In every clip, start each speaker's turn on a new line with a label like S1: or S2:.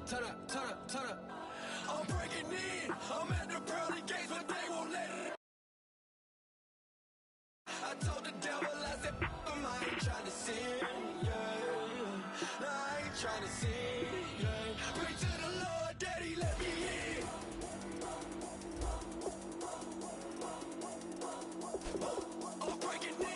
S1: turn up. I'm breaking in. I'm at the pearly gates, but they won't let it. I told the devil, I said, I ain't trying to sin, yeah. No, I ain't trying to sin, yeah. Pray to the Lord that he let me in. I'm breaking in.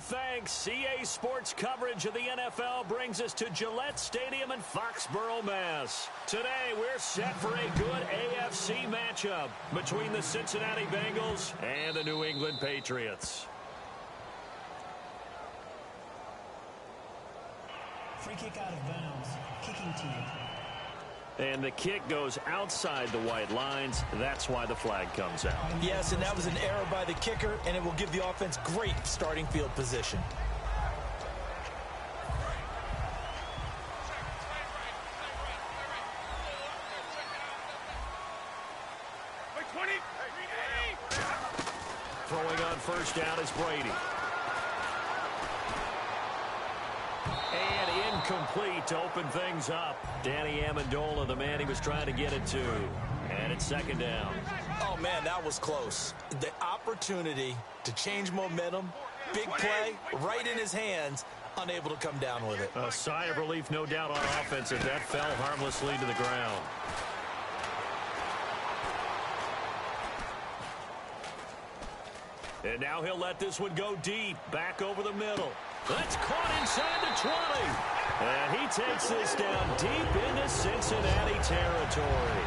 S2: Thanks. CA Sports coverage of the NFL brings us to Gillette Stadium in Foxborough, Mass. Today, we're set for a good AFC matchup between the Cincinnati Bengals and the New England Patriots.
S3: Free kick out of bounds. Kicking team.
S2: And the kick goes outside the white lines. That's why the flag comes out.
S4: Yes, and that was an error by the kicker, and it will give the offense great starting field position.
S2: Throwing on first down is Brady. And incomplete to open things up. Danny Amendola, the man he was trying to get it to. And it's second down.
S4: Oh, man, that was close. The opportunity to change momentum, big play, right in his hands, unable to come down with it.
S2: A sigh of relief, no doubt, on offense as that fell harmlessly to the ground. And now he'll let this one go deep, back over the middle. That's caught inside the 20. And he takes this down deep into Cincinnati territory.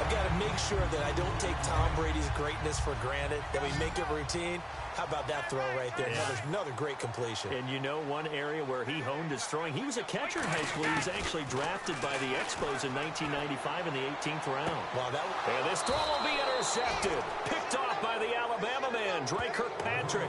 S4: I've got to make sure that I don't take Tom Brady's greatness for granted, that we make it routine. How about that throw right there? Yeah. Another great completion.
S2: And you know one area where he honed his throwing, he was a catcher in high school. He was actually drafted by the Expos in 1995 in the 18th round.
S4: Wow,
S2: and this throw will be intercepted. Picked off by the Alabama man, Dre Kirkpatrick.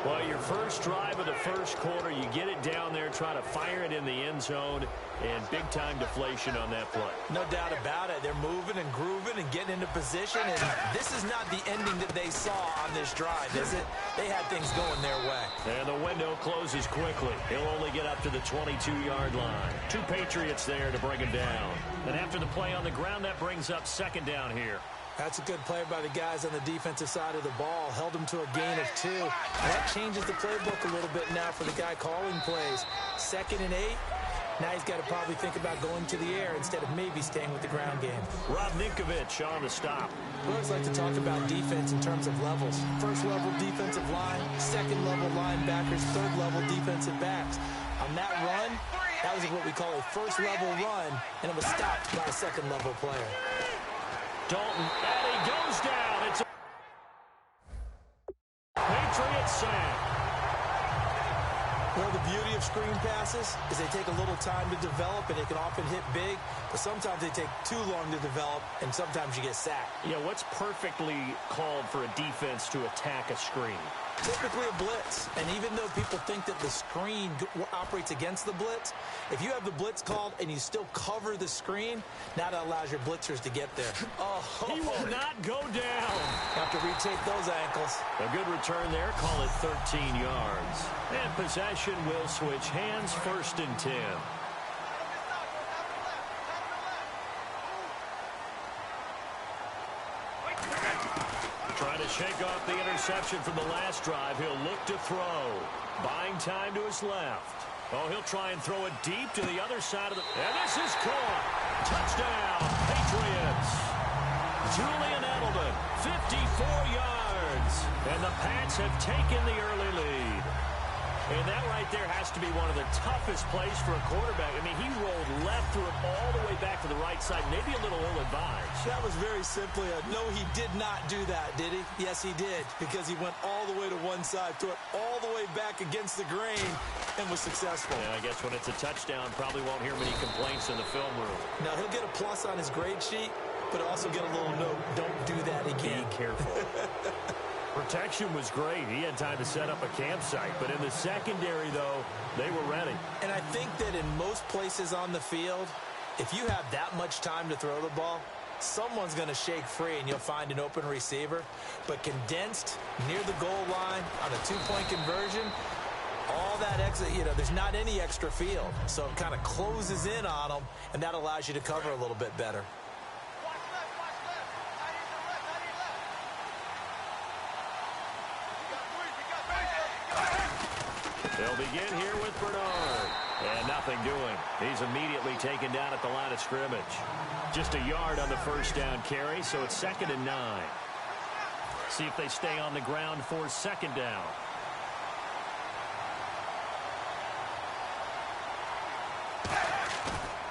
S2: Well, your first drive of the first quarter, you get it down there, try to fire it in the end zone, and big-time deflation on that play.
S4: No doubt about it. They're moving and grooving and getting into position, and this is not the ending that they saw on this drive, is it? They had things going their way.
S2: And the window closes quickly. He'll only get up to the 22-yard line. Two Patriots there to bring him down. And after the play on the ground, that brings up second down here.
S4: That's a good play by the guys on the defensive side of the ball. Held them to a gain of 2. That changes the playbook a little bit now for the guy calling plays. 2nd and 8. Now he's got to probably think about going to the air instead of maybe staying with the ground game.
S2: Rob Ninkovich on the stop.
S4: We always like to talk about defense in terms of levels. First level defensive line, second level linebackers, third level defensive backs. On that run, that was what we call a first level run, and it was stopped by a second level player.
S2: Dalton, and he goes down. It's a Patriots sack.
S4: Well, the beauty of screen passes is they take a little time to develop, and they can often hit big, but sometimes they take too long to develop, and sometimes you get sacked.
S2: Yeah, what's perfectly called for a defense to attack a screen?
S4: Typically a blitz, and even though people think that the screen operates against the blitz, if you have the blitz called and you still cover the screen, now that allows your blitzers to get there. Oh,
S2: he will not go down.
S4: Have to retake those ankles.
S2: A good return there, call it 13 yards. And possession will switch hands, 1st and 10. Trying to shake off the interception from the last drive. He'll look to throw. Buying time to his left. Oh, he'll try and throw it deep to the other side of the... And this is caught. Touchdown, Patriots. Julian Edelman, 54 yards. And the Pats have taken the early lead. And that right there has to be one of the toughest plays for a quarterback. I mean, he rolled left, threw it all the way back to the right side. Maybe a little ill-advised.
S4: That was very simply a no, he did not do that, did he? Yes, he did, because he went all the way to one side, threw it all the way back against the grain, and was successful.
S2: Yeah, I guess when it's a touchdown, probably won't hear many complaints in the film room.
S4: Now, he'll get a plus on his grade sheet, but also get a little note, don't do that again.
S2: Be careful. Protection was great. He had time to set up a campsite. But in the secondary, though, they were ready.
S4: And I think that in most places on the field, if you have that much time to throw the ball, someone's going to shake free and you'll find an open receiver. But condensed near the goal line on a two-point conversion, all that extra, there's not any extra field. So it kind of closes in on them, and that allows you to cover a little bit better.
S2: They'll begin here with Bernard. And nothing doing. He's immediately taken down at the line of scrimmage. Just a yard on the first down carry, so it's 2nd and 9. See if they stay on the ground for 2nd down.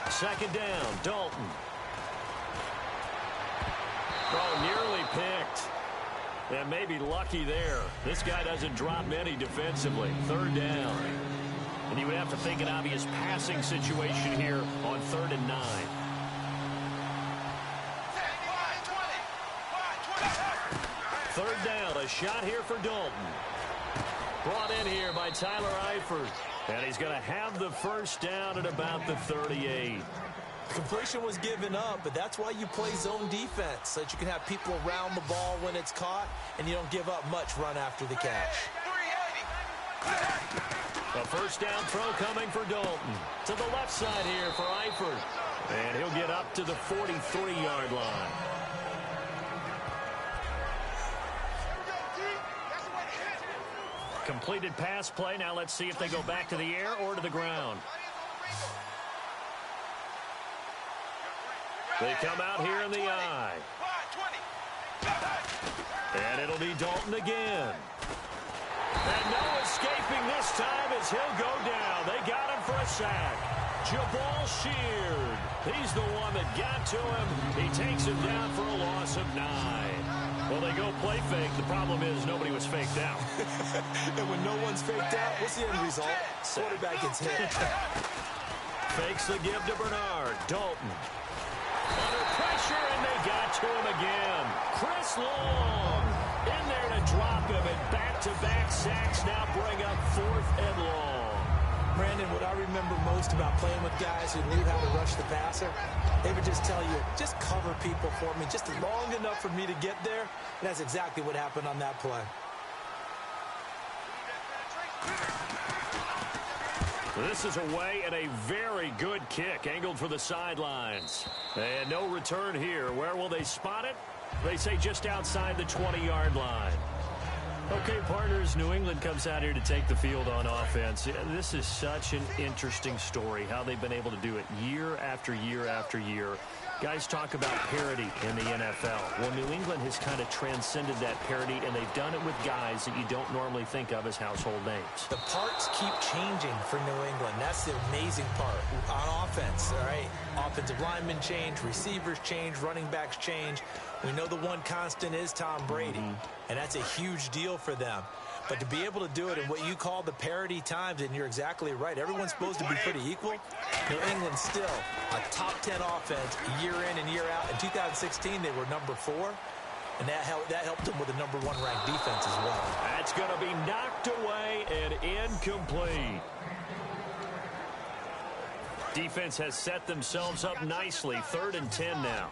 S2: Second down, Dalton. Oh, nearly picked. And maybe lucky there. This guy doesn't drop many defensively. 3rd down. And you would have to think an obvious passing situation here on 3rd and 9. Third down, a shot here for Dalton. Brought in here by Tyler Eifert. And he's going to have the first down at about the 38.
S4: Completion was given up, but that's why you play zone defense, so that you can have people around the ball when it's caught, and you don't give up much run after the catch.
S2: A first down throw coming for Dalton. To the left side here for Eifert. And he'll get up to the 43-yard line. Completed pass play. Now let's see if they go back to the air or to the ground. They come out here in the eye. And it'll be Dalton again. And no escaping this time as he'll go down. They got him for a sack. Jabal Sheard. He's the one that got to him. He takes him down for a loss of 9. Well, they go play fake. The problem is nobody was faked out.
S4: And when no one's faked out, what's the end result? Quarterback gets hit.
S2: Fakes the give to Bernard. Dalton. Under pressure, and they got to him again. Chris Long in there to drop him, and back-to-back sacks now bring up 4th and long.
S4: Brandon, what I remember most about playing with guys who knew how to rush the passer, they would just tell you, just cover people for me, just long enough for me to get there. And that's exactly what happened on that play.
S2: This is away and a very good kick, angled for the sidelines. And no return here. Where will they spot it? They say just outside the 20-yard line. Okay, partners, New England comes out here to take the field on offense. This is such an interesting story, how they've been able to do it year after year after year. Guys talk about parity in the NFL. Well, New England has kind of transcended that parity, and they've done it with guys that you don't normally think of as household names.
S4: The parts keep changing for New England. That's the amazing part. On offense, all right, offensive linemen change, receivers change, running backs change. We know the one constant is Tom Brady, and that's a huge deal for them. But to be able to do it in what you call the parity times, and you're exactly right, everyone's supposed to be pretty equal. New England's still a top 10 offense year in and year out. In 2016, they were number 4, and that helped them with a number 1 ranked defense as well.
S2: That's going to be knocked away and incomplete. Defense has set themselves up nicely. 3rd and 10 now.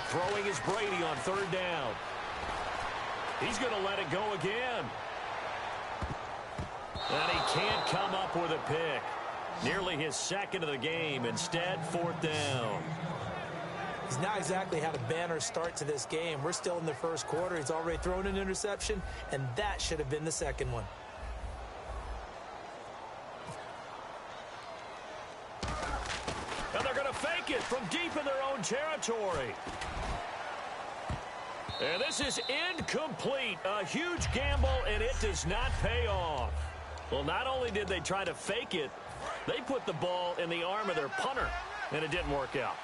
S2: Throwing is Brady on 3rd down. He's going to let it go again. And he can't come up with a pick. Nearly his 2nd of the game. Instead, 4th down.
S4: He's not exactly had a banner start to this game. We're still in the 1st quarter. He's already thrown an interception, and that should have been the 2nd one.
S2: And they're going to fake it from deep in their own territory. And this is incomplete. A huge gamble, and it does not pay off. Well, not only did they try to fake it, they put the ball in the arm of their punter, and it didn't work out.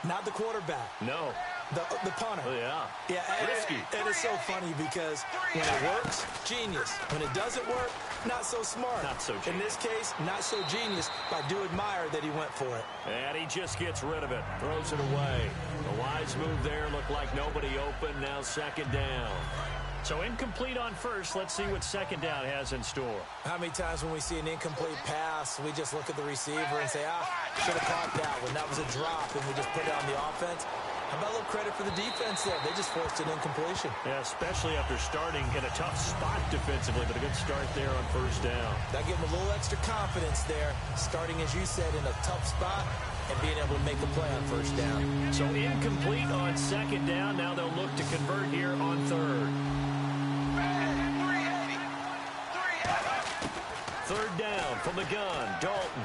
S4: Not the quarterback.
S2: No.
S4: The punter.
S2: Oh, yeah.
S4: Yeah,
S2: risky.
S4: And it's so funny because when it works, genius. When it doesn't work, not so smart.
S2: Not so genius.
S4: In this case, not so genius, but I do admire that he went for it.
S2: And he just gets rid of it. Throws it away. The wise move there. Looked like nobody open. Now 2nd down. So incomplete on 1st. Let's see what 2nd down has in store.
S4: How many times when we see an incomplete pass, we just look at the receiver and say, should have caught that one. That was a drop, and we just put it on the offense. How about a little credit for the defense there? They just forced an incompletion.
S2: Yeah, especially after starting in a tough spot defensively, but a good start there on 1st down.
S4: That gave them a little extra confidence there, starting, as you said, in a tough spot and being able to make the play on 1st down.
S2: So incomplete on 2nd down. Now they'll look to convert here on 3rd. 3rd down from the gun, Dalton.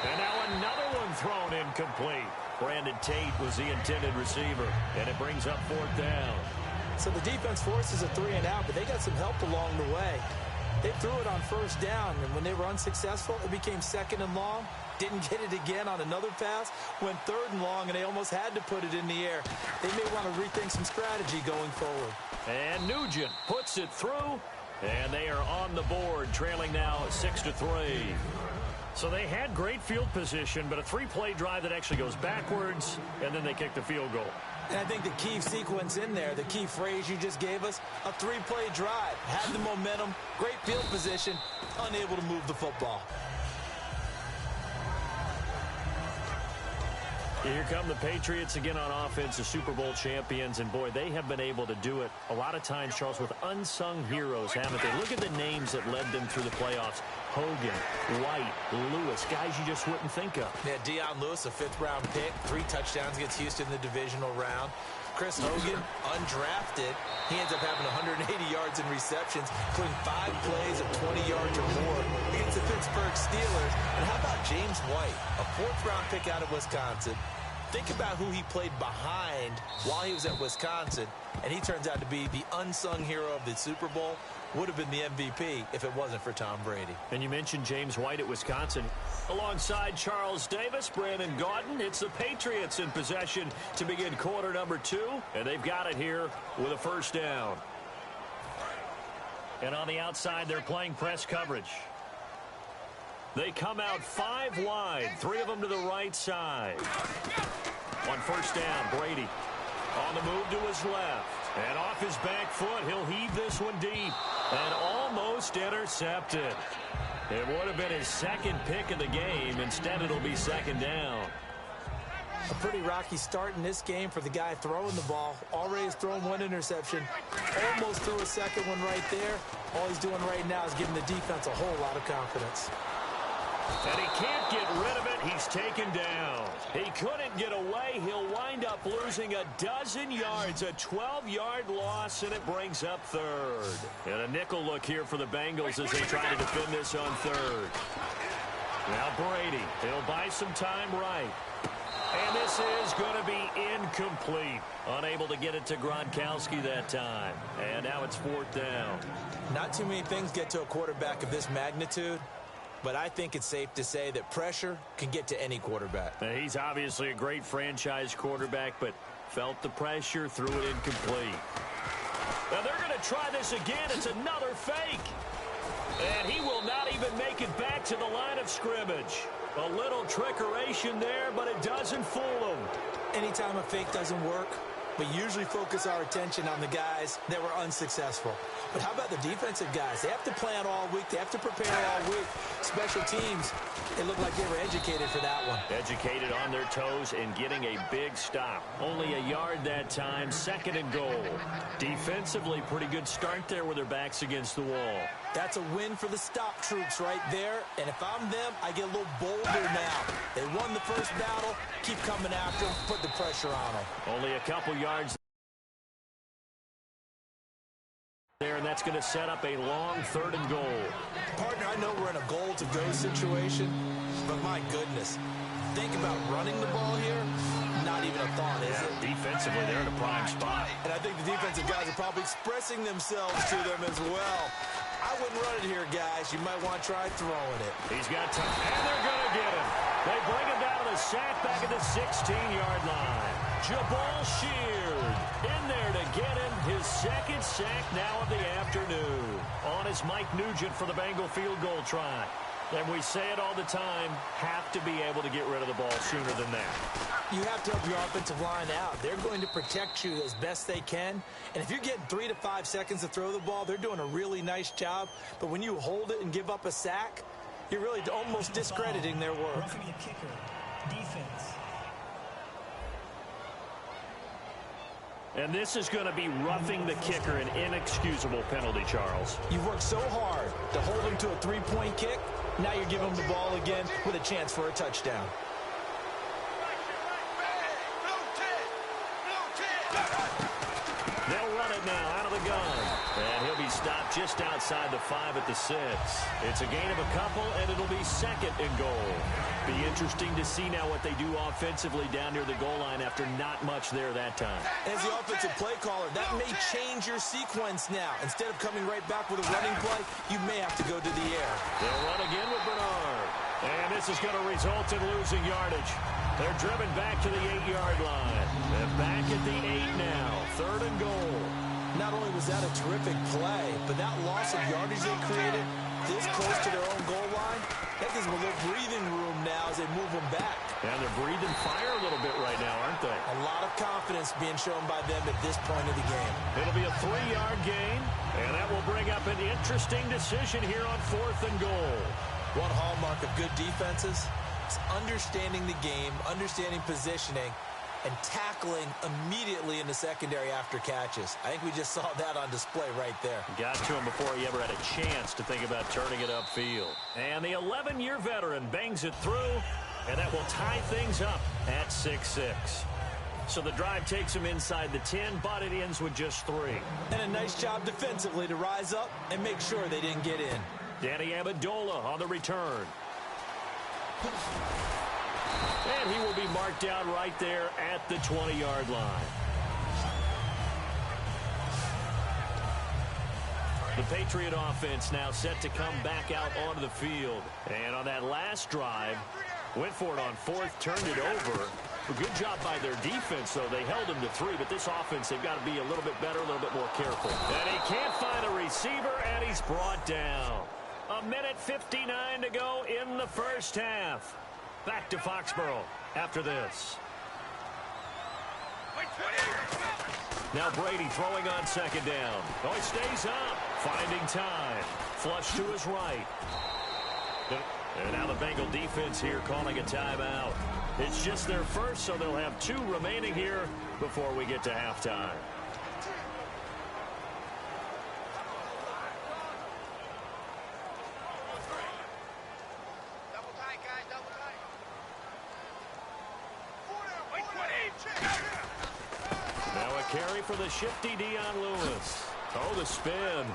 S2: And now another one thrown incomplete. Brandon Tate was the intended receiver, and it brings up 4th down.
S4: So the defense forces a 3-and-out, but they got some help along the way. They threw it on 1st down, and when they were unsuccessful, it became 2nd and long. Didn't get it again on another pass. Went 3rd and long, and they almost had to put it in the air. They may want to rethink some strategy going forward.
S2: And Nugent puts it through, and they are on the board, trailing now 6-3. So they had great field position, but a 3-play drive that actually goes backwards, and then they kick the field goal.
S4: And I think the key sequence in there, the key phrase you just gave us, a 3-play drive. Had the momentum, great field position, unable to move the football.
S2: Here come the Patriots again on offense, the Super Bowl champions, and boy, they have been able to do it a lot of times, Charles, with unsung heroes, haven't they? Look at the names that led them through the playoffs. Hogan, White, Lewis, guys you just wouldn't think of.
S4: Yeah, Deion Lewis, a 5th-round pick, 3 touchdowns against Houston in the divisional round. Chris Hogan, undrafted. He ends up having 180 yards in receptions, including 5 plays of 20 yards or more against the Pittsburgh Steelers. And how about James White, a 4th-round pick out of Wisconsin? Think about who he played behind while he was at Wisconsin, and he turns out to be the unsung hero of the Super Bowl. Would have been the MVP if it wasn't for Tom Brady.
S2: And you mentioned James White at Wisconsin. Alongside Charles Davis, Brandon Gaudin, it's the Patriots in possession to begin quarter number 2, and they've got it here with a 1st down. And on the outside, they're playing press coverage. They come out 5 wide, 3 of them to the right side. On 1st down, Brady on the move to his left. And off his back foot, he'll heave this one deep. And almost intercepted. It would have been his 2nd pick of the game. Instead, it'll be 2nd down.
S4: A pretty rocky start in this game for the guy throwing the ball. Already has thrown 1 interception. Almost threw a 2nd one right there. All he's doing right now is giving the defense a whole lot of confidence.
S2: And he can't get rid of it. He's taken down. He couldn't get away. He'll wind up losing a dozen yards, a 12-yard loss, and it brings up third. And a nickel look here for the Bengals as they try to defend this on third. Now Brady, he'll buy some time right. And this is going to be incomplete. Unable to get it to Gronkowski that time. And now it's fourth down.
S4: Not too many things get to a quarterback of this magnitude, but I think it's safe to say that pressure can get to any quarterback.
S2: Now, he's obviously a great franchise quarterback, but felt the pressure, threw it incomplete. Now they're going to try this again. It's another fake. And he will not even make it back to the line of scrimmage. A little trickeration there, but it doesn't fool him.
S4: Anytime a fake doesn't work, we usually focus our attention on the guys that were unsuccessful. But how about the defensive guys? They have to plan all week. They have to prepare all week. Special teams, it looked like they were educated for that one.
S2: Educated on their toes and getting a big stop. Only a yard that time, second and goal. Defensively, pretty good start there with their backs against the wall.
S4: That's a win for the stop troops right there. And if I'm them, I get a little bolder now. They won the first battle. Keep coming after them. Put the pressure on them.
S2: Only a couple yards there, and that's going to set up a long third and goal.
S4: Partner, I know we're in a goal-to-go situation, but my goodness, think about running the ball here. Not even a thought, is it?
S2: Defensively, they're in a prime spot.
S4: And I think the defensive guys are probably expressing themselves to them as well. I wouldn't run it here, guys. You might want to try throwing it.
S2: He's got time, and they're going to get him. They bring him down to the sack back at the 16-yard line. Jabal Sheard in there to get him. His second sack now of the afternoon. On is Mike Nugent for the Bengal field goal try. And we say it all the time, have to be able to get rid of the ball sooner than that.
S4: You have to help your offensive line out. They're going to protect you as best they can. And if you're getting 3 to 5 seconds to throw the ball, they're doing a really nice job. But when you hold it and give up a sack, you're really almost discrediting their work.
S3: Roughing the kicker. Defense.
S2: And this is going to be roughing the kicker, an inexcusable penalty, Charles.
S4: You've worked so hard to hold him to a three-point kick. Now you're giving him the ball again with a chance for a touchdown.
S2: They'll run it now out of the gun. And he'll be stopped just outside the 5 at the 6. It's a gain of a couple, and it'll be second and goal. Be interesting to see now what they do offensively down near the goal line after not much there that time.
S4: As the offensive play caller, that may change your sequence now. Instead of coming right back with a running play, you may have to go to the air.
S2: They'll run again with Bernard. And this is going to result in losing yardage. They're driven back to the 8-yard line. They're back at the 8 now. Third and goal.
S4: Not only was that a terrific play, but that loss of yardage they created this close to their own goal line, that gives them a little breathing room now as they move them back.
S2: And they're breathing fire a little bit right now, aren't they?
S4: A lot of confidence being shown by them at this point of the game.
S2: It'll be a 3-yard gain, and that will bring up an interesting decision here on fourth and goal.
S4: One hallmark of good defenses is understanding the game, understanding positioning, and tackling immediately in the secondary after catches. I think we just saw that on display right there.
S2: Got to him before he ever had a chance to think about turning it upfield. And the 11-year veteran bangs it through, and that will tie things up at 6-6. So the drive takes him inside the 10, but it ends with just 3.
S4: And a nice job defensively to rise up and make sure they didn't get in.
S2: Danny Amendola on the return. And he will be marked down right there at the 20-yard line. The Patriot offense now set to come back out onto the field. And on that last drive, went for it on fourth, turned it over. A good job by their defense, though. They held him to 3, but this offense, they've got to be a little bit better, a little bit more careful. And he can't find a receiver, and he's brought down. 1:59 to go in the first half. Back to Foxborough after this. Now Brady throwing on second down. Oh, he stays up. Finding time. Flush to his right. And now the Bengal defense here calling a timeout. It's just their first, so they'll have 2 remaining here before we get to halftime. for the shifty Dion Lewis. Oh, the spin.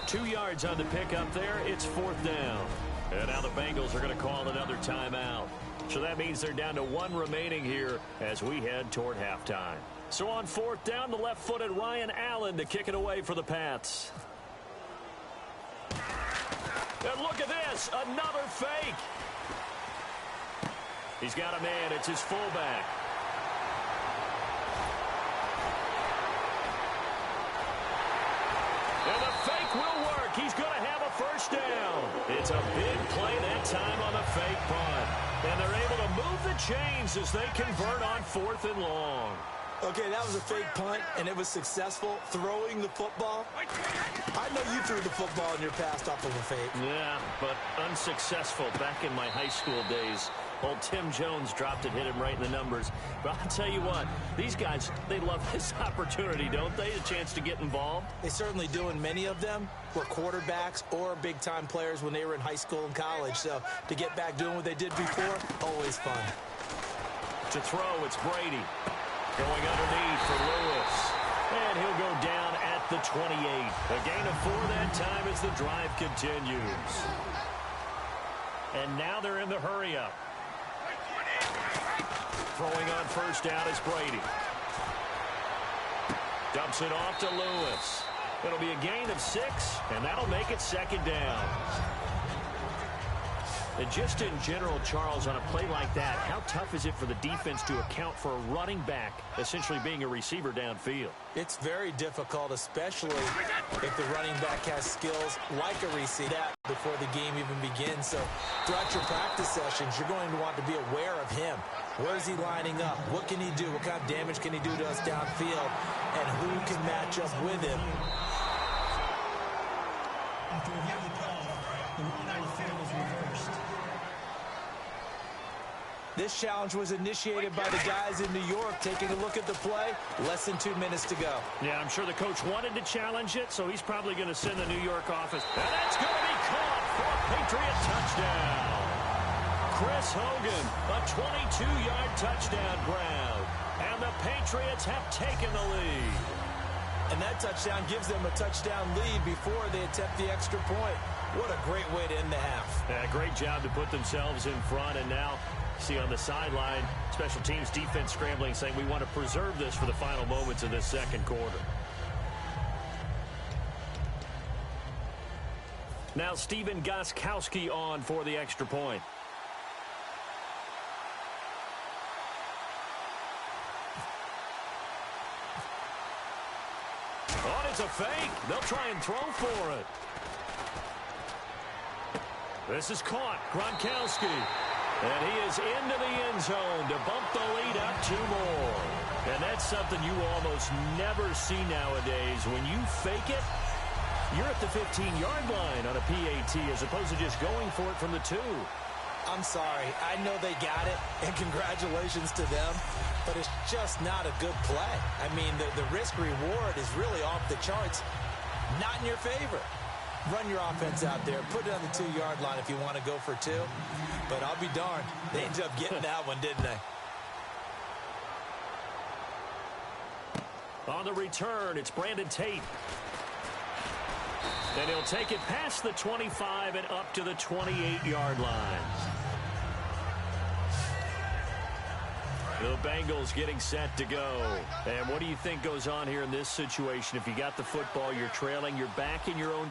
S2: 2 yards on the pickup there. It's 4th down. And now the Bengals are going to call another timeout. So that means they're down to 1 remaining here as we head toward halftime. So on 4th down, the left-footed Ryan Allen to kick it away for the Pats. And look at this, another fake. He's got a man, it's his fullback. And the fake will work. He's going to have a first down. It's a big play that time on the fake punt. And they're able to move the chains as they convert on 4th and long.
S4: Okay, that was a fake punt, and it was successful throwing the football. I know you threw the football in your past off of a fake.
S2: Yeah, but unsuccessful back in my high school days. Old Tim Jones dropped it, hit him right in the numbers. But I'll tell you what, these guys, they love this opportunity, don't they? A chance to get involved.
S4: They certainly do, and many of them were quarterbacks or big-time players when they were in high school and college. So to get back doing what they did before, always fun.
S2: To throw, it's Brady. Going underneath for Lewis. And he'll go down at the 28. A gain of 4 that time as the drive continues. And now they're in the hurry-up. Throwing on first down is Brady. Dumps it off to Lewis. It'll be a gain of 6, and that'll make it 2nd down. And just in general, Charles, on a play like that, how tough is it for the defense to account for a running back essentially being a receiver downfield?
S4: It's very difficult, especially if the running back has skills like a receiver before the game even begins. So throughout your practice sessions, you're going to want to be aware of him. Where is he lining up? What can he do? What kind of damage can he do to us downfield? And who can match up with him?
S3: After reviewing the call, the run on the field was reversed.
S4: This challenge was initiated by the guys in New York. Taking a look at the play, less than 2 minutes to go.
S2: Yeah, I'm sure the coach wanted to challenge it, so he's probably going to send the New York office. And that's going to be caught for a Patriot touchdown. Chris Hogan, a 22-yard touchdown grab. And the Patriots have taken the lead.
S4: And that touchdown gives them a touchdown lead before they attempt the extra point. What a great way to end the half.
S2: Yeah, great job to put themselves in front, and now see on the sideline, special teams defense scrambling, saying we want to preserve this for the final moments of this second quarter. Now Stephen Gostkowski on for the extra point. Oh, it's a fake. They'll try and throw for it. This is caught. Gronkowski. And he is into the end zone to bump the lead up 2 more. And that's something you almost never see nowadays. When you fake it, you're at the 15-yard line on a PAT as opposed to just going for it from the 2.
S4: I'm sorry. I know they got it, and congratulations to them, but it's just not a good play. I mean, the risk-reward is really off the charts, not in your favor. Run your offense out there. Put it on the 2-yard line if you want to go for 2. But I'll be darned. They ended up getting that one, didn't they?
S2: On the return, it's Brandon Tate. And he'll take it past the 25 and up to the 28-yard line. The Bengals getting set to go. And what do you think goes on here in this situation? If you got the football, you're trailing, you're back in your own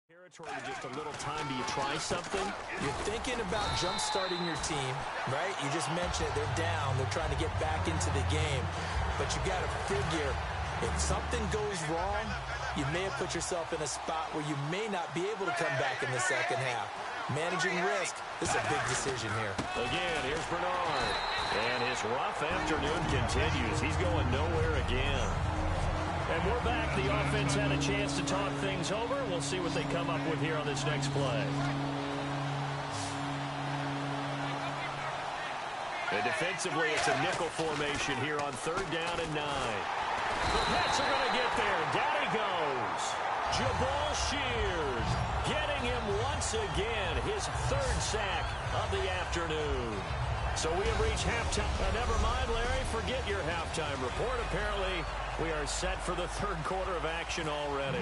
S2: territory with just a little time. Do you try something?
S4: You're thinking about jump-starting your team, right? You just mentioned it. They're down. They're trying to get back into the game. But you got to figure, if something goes wrong, you may have put yourself in a spot where you may not be able to come back in the second half. Managing risk, this is a big decision here.
S2: Again, here's Bernard. And his rough afternoon continues. He's going nowhere again. And we're back. The offense had a chance to talk things over. We'll see what they come up with here on this next play. And defensively, it's a nickel formation here on 3rd down and 9. The Pats are going to get there. Down he goes. Jabal Shears getting him once again. His 3rd sack of the afternoon. So we have reached halftime. Never mind, Larry. Forget your halftime report. Apparently, we are set for the third quarter of action already.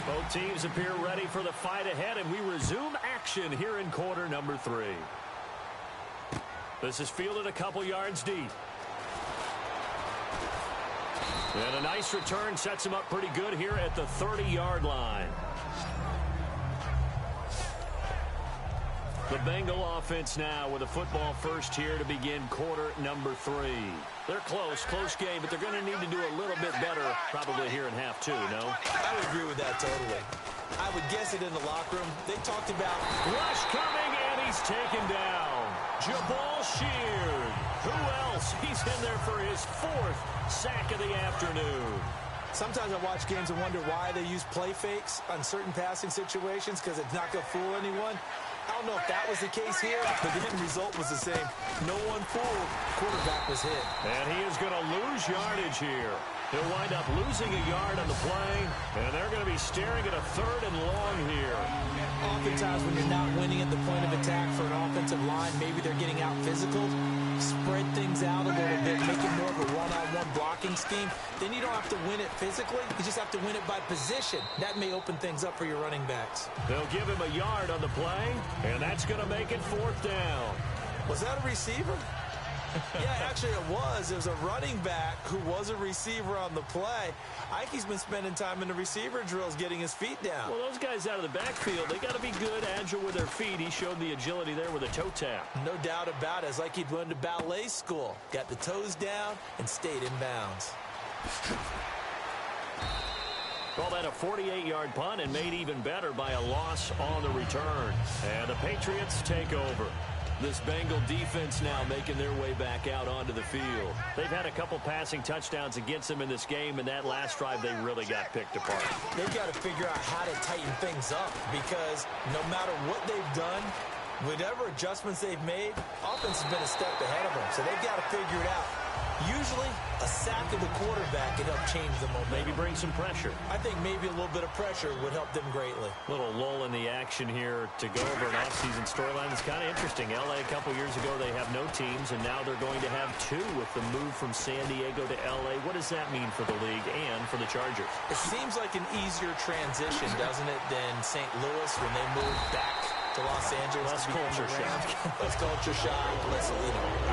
S2: Both teams appear ready for the fight ahead, and we resume action here in quarter number 3. This is fielded a couple yards deep. And a nice return sets him up pretty good here at the 30-yard line. The Bengal offense now with a football first here to begin quarter number 3. They're close game, but they're going to need to do a little bit better probably here in half 2, no?
S4: I would agree with that totally. I would guess it in the locker room. They talked about
S2: rush coming, and he's taken down. Jabal Sheard. Who else? He's in there for his 4th sack of the afternoon.
S4: Sometimes I watch games and wonder why they use play fakes on certain passing situations because it's not going to fool anyone. I don't know if that was the case here, but the end result was the same. No one fooled. Quarterback was hit.
S2: And he is going to lose yardage here. He'll wind up losing a yard on the play, and they're going to be staring at a 3rd and long here.
S4: Oftentimes when you're not winning at the point of attack for an offensive line, maybe they're getting out physical, spread things out a little bit, make it more of a one-on-one blocking scheme. Then you don't have to win it physically. You just have to win it by position. That may open things up for your running backs.
S2: They'll give him a yard on the play, and that's going to make it 4th down.
S4: Was that a receiver? Yeah, actually it was. It was a running back who was a receiver on the play. Ike's been spending time in the receiver drills getting his feet down.
S2: Well, those guys out of the backfield, they got to be good, agile with their feet. He showed the agility there with a toe tap.
S4: No doubt about it. It's like he'd went to ballet school. Got the toes down and stayed in bounds.
S2: Call that a 48-yard punt and made even better by a loss on the return. And the Patriots take over. This Bengal defense now making their way back out onto the field. They've had a couple passing touchdowns against them in this game, and that last drive they really got picked apart.
S4: They've got to figure out how to tighten things up because no matter what they've done, whatever adjustments they've made, offense has been a step ahead of them, so they've got to figure it out. Usually, a sack of the quarterback can help change the momentum.
S2: Maybe bring some pressure.
S4: I think maybe a little bit of pressure would help them greatly.
S2: Little lull in the action here to go over an offseason storyline. It's kind of interesting. L.A. a couple years ago, they have no teams, and now they're going to have 2 with the move from San Diego to L.A. What does that mean for the league and for the Chargers?
S4: It seems like an easier transition, doesn't it, than St. Louis when they moved back to Los Angeles.
S2: Less culture shock.
S4: Less culture shock. Less,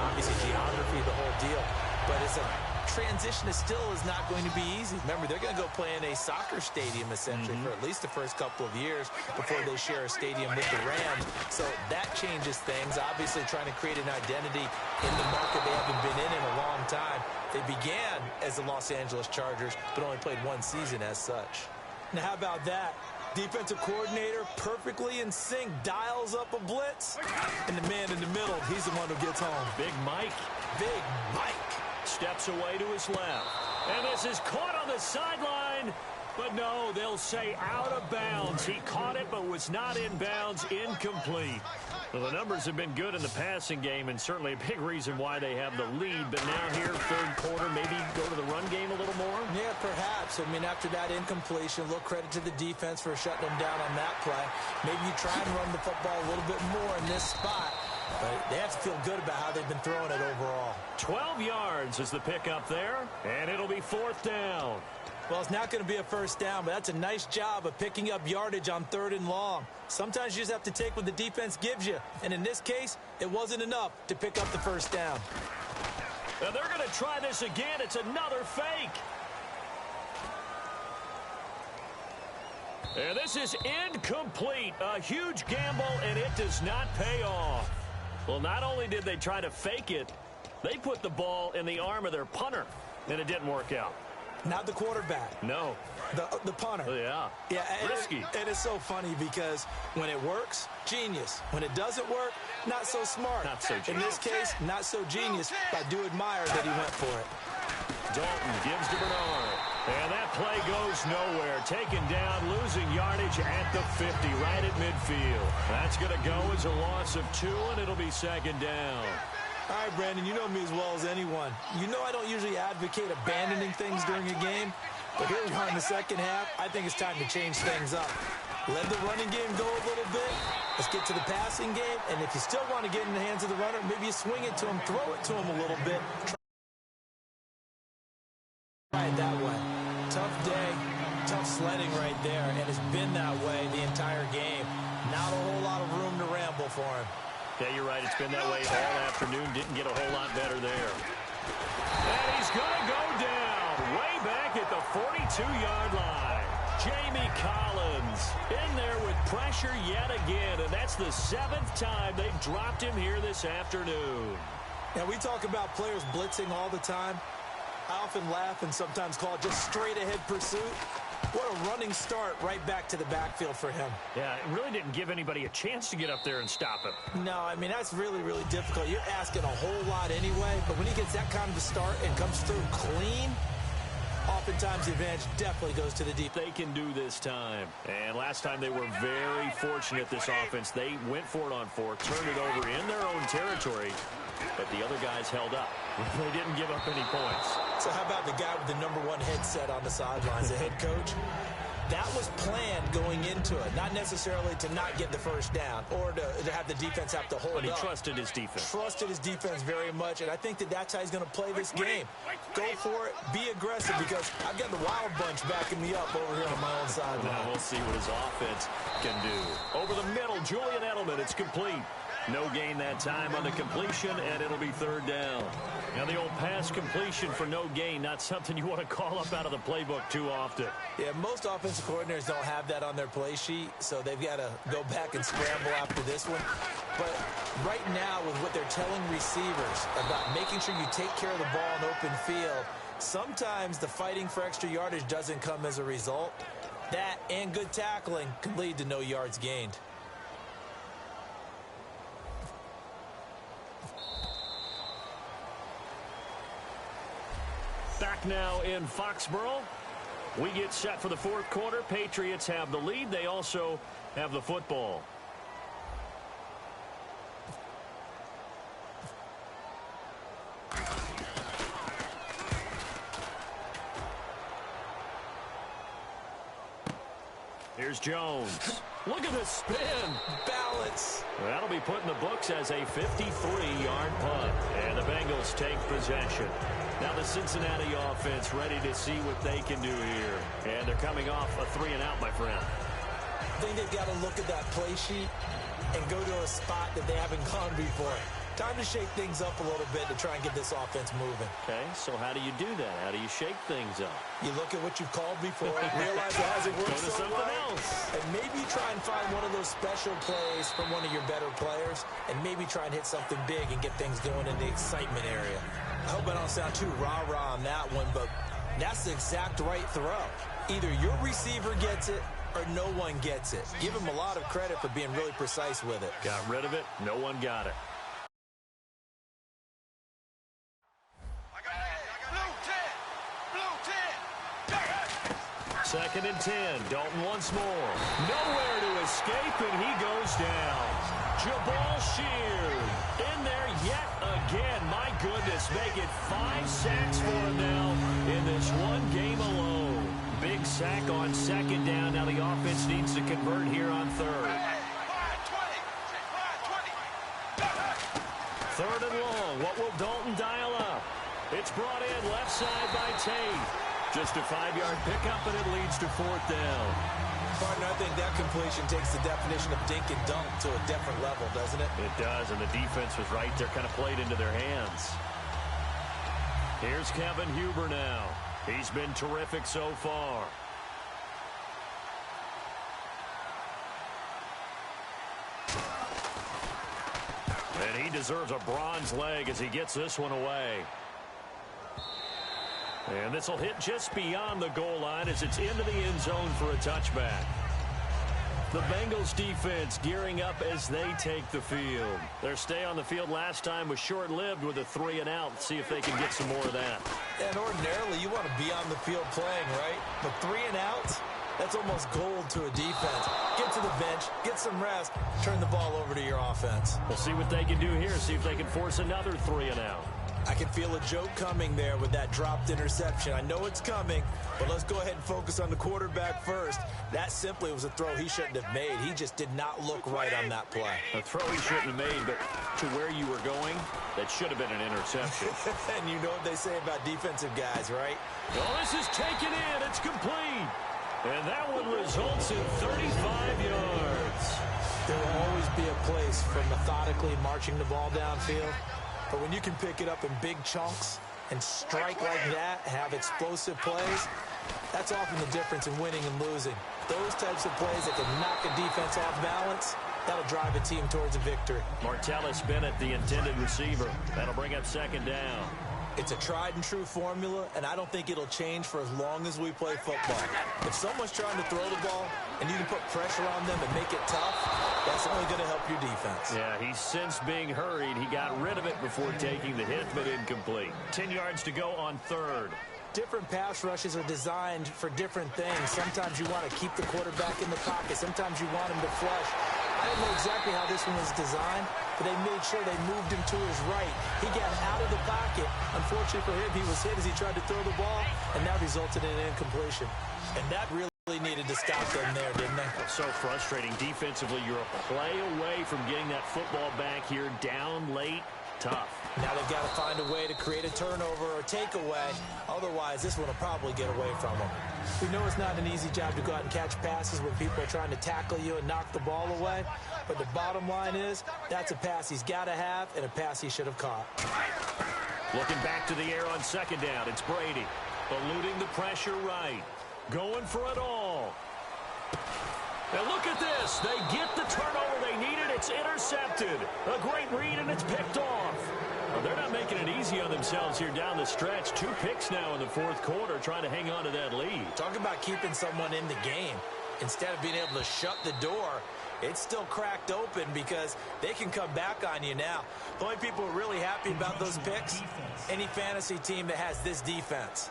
S4: obviously geography, the whole deal. But it's a transition that still is not going to be easy. Remember, they're going to go play in a soccer stadium, essentially, for at least the first couple of years before they share a stadium with the Rams. So that changes things. Obviously, trying to create an identity in the market they haven't been in a long time. They began as the Los Angeles Chargers, but only played 1 season as such. Now, how about that? Defensive coordinator, perfectly in sync, dials up a blitz. And the man in the middle, he's the one who gets home.
S2: Big Mike.
S4: Big Mike.
S2: Steps away to his left. And this is caught on the sideline. But no, they'll say out of bounds. He caught it but was not in bounds. Incomplete. Well, the numbers have been good in the passing game and certainly a big reason why they have the lead. But now here, third quarter, maybe go to the run game a little more?
S4: Yeah, perhaps. I mean, after that incompletion, a little credit to the defense for shutting them down on that play. Maybe you try and run the football a little bit more in this spot. But they have to feel good about how they've been throwing it overall.
S2: 12 yards is the pickup there, and it'll be 4th down.
S4: Well, it's not going to be a first down, but that's a nice job of picking up yardage on 3rd and long. Sometimes you just have to take what the defense gives you. And in this case, it wasn't enough to pick up the first down.
S2: And they're going to try this again. It's another fake. And this is incomplete. A huge gamble, and it does not pay off. Well, not only did they try to fake it, they put the ball in the arm of their punter, and it didn't work out.
S4: Not the quarterback.
S2: No.
S4: The punter.
S2: Oh, yeah.
S4: Yeah.
S2: Risky.
S4: It is so funny because when it works, genius. When it doesn't work, not so smart.
S2: Not so genius.
S4: In this case, not so genius. But I do admire that he went for it.
S2: Dalton gives to Bernard. And that play goes nowhere. Taken down, losing yardage at the 50, right at midfield. That's going to go as a loss of 2, and it'll be 2nd down.
S4: All right, Brandon, you know me as well as anyone. You know I don't usually advocate abandoning things during a game, but here we are in the second half. I think it's time to change things up. Let the running game go a little bit. Let's get to the passing game. And if you still want to get in the hands of the runner, maybe you swing it to him, throw it to him a little bit. Try it that way. Tough day, tough sledding right there, and it's been that way the entire game. Not a whole lot of room to ramble for him.
S2: Yeah, you're right. It's been that way all afternoon. Didn't get a whole lot better there. And he's going to go down way back at the 42-yard line. Jamie Collins in there with pressure yet again, and that's the 7th time they've dropped him here this afternoon.
S4: And we talk about players blitzing all the time. I often laugh and sometimes call it just straight-ahead pursuit. What a running start right back to the backfield for him.
S2: Yeah, it really didn't give anybody a chance to get up there and stop him.
S4: No, I mean, that's really, really difficult. You're asking a whole lot anyway, but when he gets that kind of a start and comes through clean, oftentimes the advantage definitely goes to the deep.
S2: They can do this time. And last time they were very fortunate, this offense. They went for it on 4, turned it over in their own territory, but the other guys held up. They didn't give up any points.
S4: So how about the guy with the #1 headset on the sidelines, the head coach? That was planned going into it, not necessarily to not get the first down or to have the defense have to hold up.
S2: But he trusted his defense.
S4: Trusted his defense very much, and I think that's how he's going to play this game. Go for it, be aggressive, because I've got the Wild Bunch backing me up over here on my own sideline.
S2: Now we'll see what his offense can do. Over the middle, Julian Edelman, it's complete. No gain that time on the completion, and it'll be 3rd down. Now, the old pass completion for no gain, not something you want to call up out of the playbook too often.
S4: Yeah, most offensive coordinators don't have that on their play sheet, so they've got to go back and scramble after this one. But right now, with what they're telling receivers about making sure you take care of the ball in open field, sometimes the fighting for extra yardage doesn't come as a result. That and good tackling can lead to no yards gained.
S2: Back now in Foxborough. We get set for the 4th quarter. Patriots have the lead. They also have the football. Here's Jones. Look at the spin.
S4: Balance.
S2: That'll be put in the books as a 53-yard punt. And the Bengals take possession. Now the Cincinnati offense ready to see what they can do here. And they're coming off a 3-and-out, my friend.
S4: I think they've got to look at that play sheet and go to a spot that they haven't gone before. Time to shake things up a little bit to try and get this offense moving.
S2: Okay, so how do you do that? How do you shake things up?
S4: You look at what you've called before, realize it hasn't worked so well, and maybe try and find one of those special plays from one of your better players, and maybe try and hit something big and get things going in the excitement area. I hope I don't sound too rah-rah on that one, but that's the exact right throw. Either your receiver gets it or no one gets it. Give him a lot of credit for being really precise with it.
S2: Got rid of it. No one got it. Second and 10. Dalton once more. Nowhere to escape, and he goes down. Jabal Sheard in there yet again. My goodness, make it 5 sacks for him now in this one game alone. Big sack on 2nd down. Now the offense needs to convert here on 3rd. 3rd and long. What will Dalton dial up? It's brought in left side by Tate. Just a 5-yard pickup, and it leads to 4th down.
S4: Partner, I think that completion takes the definition of dink and dunk to a different level, doesn't it?
S2: It does, and the defense was right there, kind of played into their hands. Here's Kevin Huber now. He's been terrific so far. And he deserves a bronze leg as he gets this one away. And this will hit just beyond the goal line as it's into the end zone for a touchback. The Bengals defense gearing up as they take the field. Their stay on the field last time was short-lived with a 3-and-out. See if they can get some more of that.
S4: And ordinarily, you want to be on the field playing, right? But 3-and-outs, that's almost gold to a defense. Get to the bench, get some rest, turn the ball over to your offense.
S2: We'll see what they can do here. See if they can force another 3-and-out.
S4: I can feel a joke coming there with that dropped interception. I know it's coming, but let's go ahead and focus on the quarterback first. That simply was a throw he shouldn't have made. He just did not look right on that play.
S2: A throw he shouldn't have made, but to where you were going, that should have been an interception.
S4: And you know what they say about defensive guys, right?
S2: Well, this is taken in. It's complete. And that one results in 35 yards.
S4: There will always be a place for methodically marching the ball downfield. But when you can pick it up in big chunks and strike like that, have explosive plays, that's often the difference in winning and losing. Those types of plays that can knock a defense off balance, that'll drive a team towards a victory.
S2: Martellus Bennett, the intended receiver. That'll bring up second down.
S4: It's a tried-and-true formula, and I don't think it'll change for as long as we play football. If someone's trying to throw the ball and you can put pressure on them and make it tough, that's only going to help your defense.
S2: Yeah, he's since being hurried. He got rid of it before taking the hit, but incomplete. 10 yards to go on third.
S4: Different pass rushes are designed for different things. Sometimes you want to keep the quarterback in the pocket. Sometimes you want him to flush. I don't know exactly how this one was designed, but they made sure they moved him to his right. He got out of the pocket. Unfortunately for him, he was hit as he tried to throw the ball, and that resulted in an incompletion. And that really needed to stop them there, didn't they?
S2: So frustrating. Defensively, you're a play away from getting that football back here down late. Tough.
S4: Now they've got to find a way to create a turnover or takeaway. Otherwise, this one will probably get away from them. We know it's not an easy job to go out and catch passes when people are trying to tackle you and knock the ball away. But the bottom line is, that's a pass he's got to have and a pass he should have caught.
S2: Looking back to the air on second down, it's Brady. Eluding the pressure right. Going for it all. Now look at this. They get the turnover they needed. It's intercepted. A great read, and it's picked off. Well, they're not making it easy on themselves here down the stretch. 2 picks now in the fourth quarter, trying to hang on to that lead.
S4: Talk about keeping someone in the game. Instead of being able to shut the door, it's still cracked open because they can come back on you now. The only people who are really happy about those picks, any fantasy team that has this defense.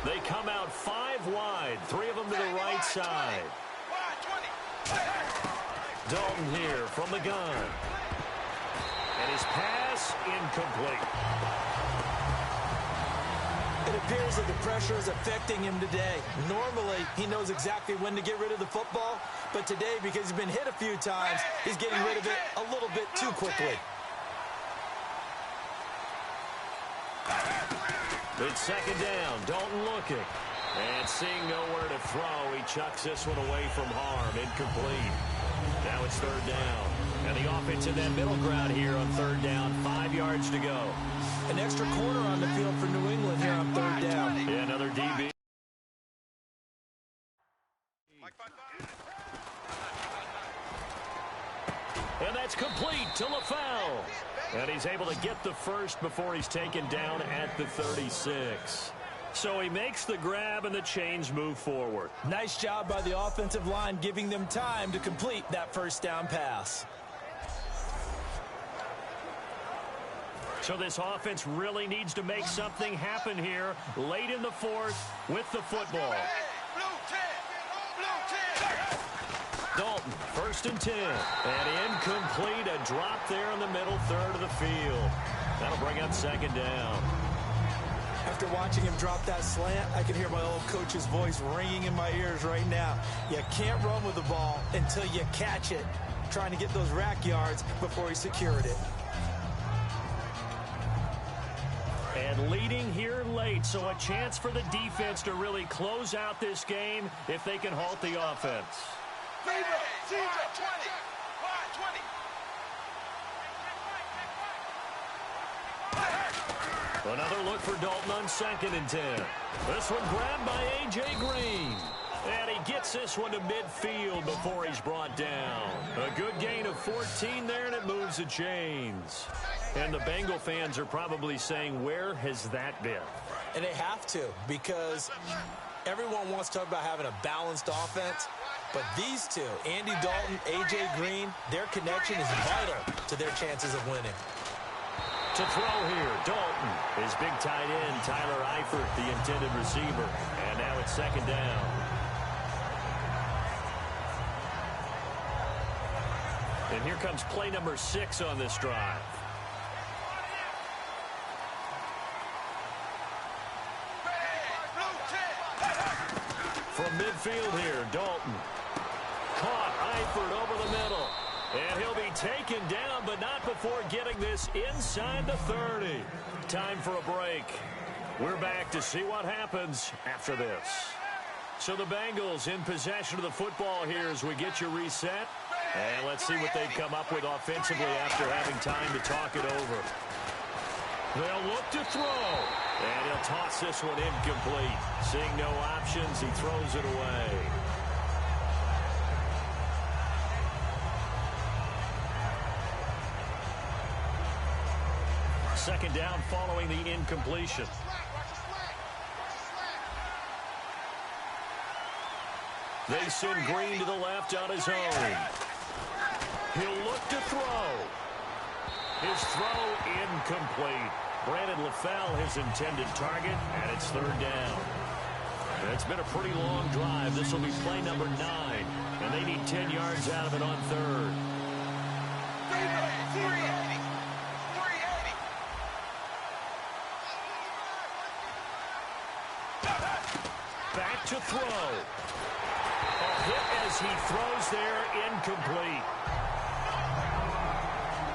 S2: They come out 5 wide, 3 of them to the right side. Dalton here from the gun. And his pass incomplete.
S4: It appears that the pressure is affecting him today. Normally, he knows exactly when to get rid of the football, but today, because he's been hit a few times, he's getting rid of it a little bit too quickly.
S2: It's second down. Dalton looking. And seeing nowhere to throw, he chucks this one away from harm. Incomplete. Now it's third down. And the offense in that middle ground here on third down. 5 yards to go.
S4: An extra corner on the field for New England here on third down.
S2: Yeah, another DB. And that's complete to LaFell. And he's able to get the first before he's taken down at the 36. So he makes the grab and the chains move forward.
S4: Nice job by the offensive line giving them time to complete that first down pass.
S2: So this offense really needs to make something happen here late in the fourth with the football. Dalton, first and 10. And incomplete, a drop there in the middle third of the field. That'll bring up second down.
S4: After watching him drop that slant, I can hear my old coach's voice ringing in my ears right now. You can't run with the ball until you catch it. Trying to get those rack yards before he secured it.
S2: And leading here late, so a chance for the defense to really close out this game if they can halt the offense. Another look for Dalton on second and 10. This one grabbed by A.J. Green. And he gets this one to midfield before he's brought down. A good gain of 14 there, and it moves the chains. And the Bengal fans are probably saying, where has that been?
S4: And they have to, because everyone wants to talk about having a balanced offense. But these two, Andy Dalton, A.J. Green, their connection is vital to their chances of winning.
S2: To throw here, Dalton. His big tight end, Tyler Eifert, the intended receiver. And now it's second down. And here comes play number 6 on this drive. From midfield here, Dalton. Caught Eifert over the middle. And he'll be taken down, but not before getting this inside the 30. Time for a break. We're back to see what happens after this. So the Bengals in possession of the football here as we get you reset. And let's see what they've come up with offensively after having time to talk it over. They'll look to throw. And he'll toss this one incomplete. Seeing no options, he throws it away. Second down following the incompletion. They send Green to the left on his own. He'll look to throw. His throw incomplete. Brandon LaFell, his intended target, and it's third down. It's been a pretty long drive. This will be play number 9, and they need 10 yards out of it on third. Back to throw. A hit as he throws there, incomplete.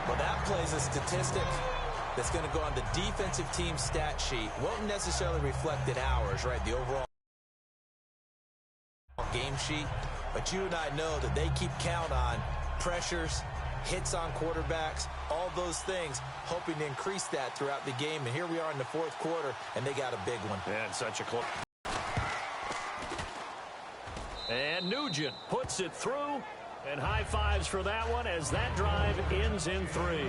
S4: Well, that plays a statistic that's going to go on the defensive team stat sheet. Won't necessarily reflect in ours, right? The overall game sheet. But you and I know that they keep count on pressures, hits on quarterbacks, all those things, hoping to increase that throughout the game. And here we are in the fourth quarter, and they got a big one.
S2: And such a close. And Nugent puts it through, and high fives for that one as that drive ends in 3.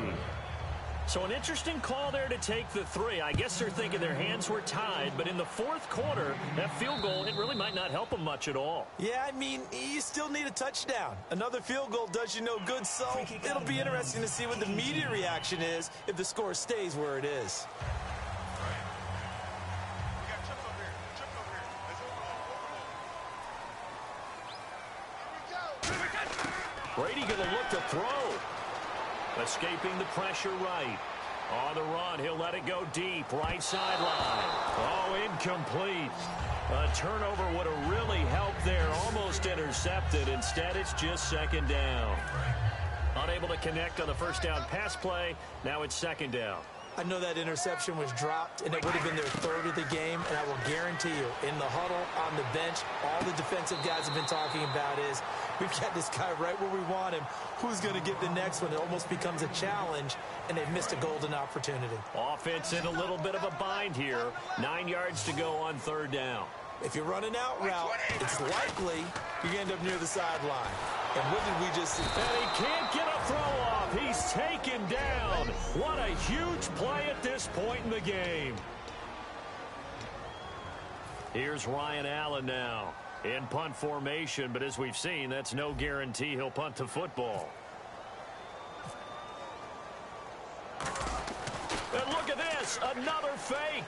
S2: So an interesting call there to take the 3. I guess they're thinking their hands were tied, but in the fourth quarter, that field goal, it really might not help them much at all.
S4: Yeah, I mean, you still need a touchdown. Another field goal does you no good, so it'll be interesting to see what the media reaction is if the score stays where it is.
S2: Brady going to look to throw. Escaping the pressure right. On the run, he'll let it go deep. Right sideline. Oh, incomplete. A turnover would have really helped there. Almost intercepted. Instead, it's just second down. Unable to connect on the first down pass play. Now it's second down.
S4: I know that interception was dropped, and it would have been their third of the game, and I will guarantee you, in the huddle, on the bench, all the defensive guys have been talking about is, we've got this guy right where we want him. Who's going to get the next one? It almost becomes a challenge, and they've missed a golden opportunity.
S2: Offense in a little bit of a bind here. 9 yards to go on third down.
S4: If you're running out route, it's likely you're going to end up near the sideline. And what did we just see?
S2: And he can't get a throw off. He's taken down. What a huge play at this point in the game. Here's Ryan Allen now in punt formation, but as we've seen, that's no guarantee he'll punt the football. And look at this, another fake.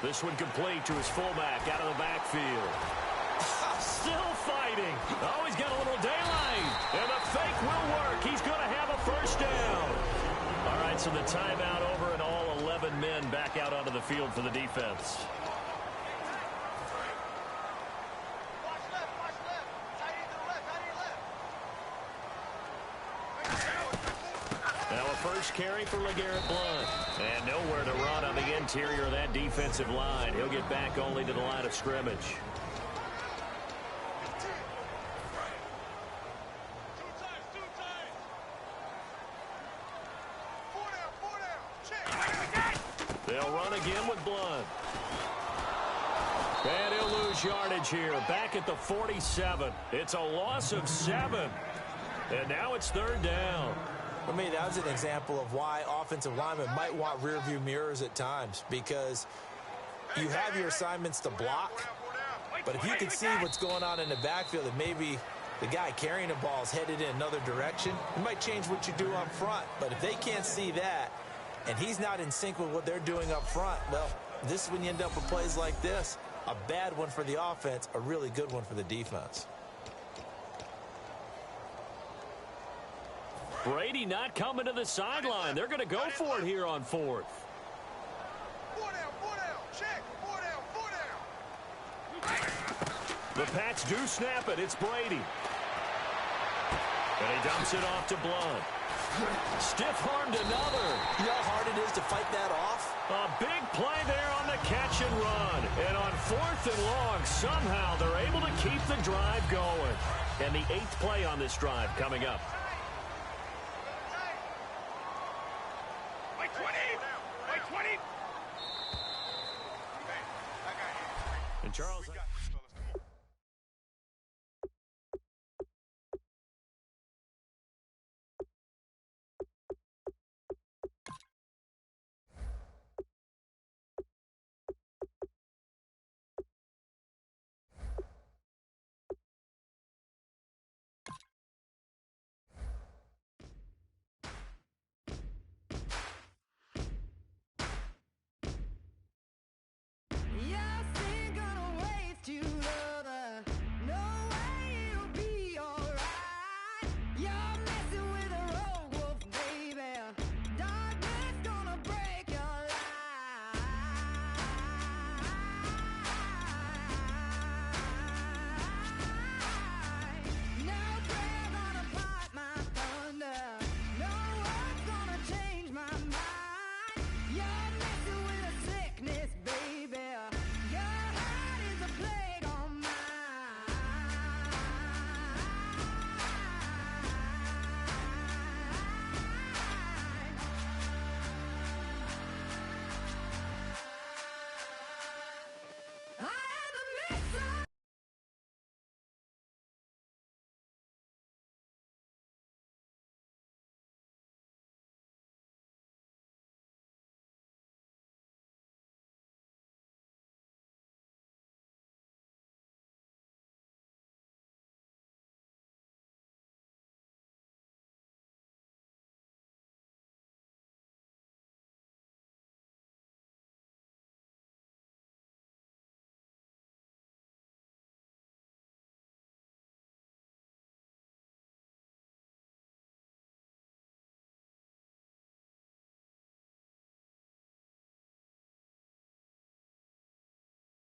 S2: This one complete to his fullback out of the backfield. Still fighting. Oh, he's got a little daylight. And the fake will work. He's going to have a first down. All right, so the timeout over and all 11 men back out onto the field for the defense. Now a first carry for LeGarrette Blount. And nowhere to run on the interior of that defensive line. He'll get back only to the line of scrimmage. They'll run again with Blount. And he'll lose yardage here. Back at the 47. It's a loss of 7. And now it's third down.
S4: For me, that was an example of why offensive linemen might want rearview mirrors at times, because you have your assignments to block, but if you can see what's going on in the backfield and maybe The guy carrying the ball is headed in another direction. It might change what you do up front, but if they can't see that, and he's not in sync with what they're doing up front, well, this is when you end up with plays like this. A bad one for the offense, a really good one for the defense.
S2: Brady not coming to the sideline. They're going to go for it here on fourth.
S5: 4 down, check, 4 down.
S2: The Pats do snap it. It's Brady. And he dumps it off to Blunt. Stiff-armed another.
S4: You know how hard it is to fight that off?
S2: A big play there on the catch and run. And on 4th and long, somehow they're able to keep the drive going. And the 8th play on this drive coming up.
S5: Wait 20.
S2: And Charles...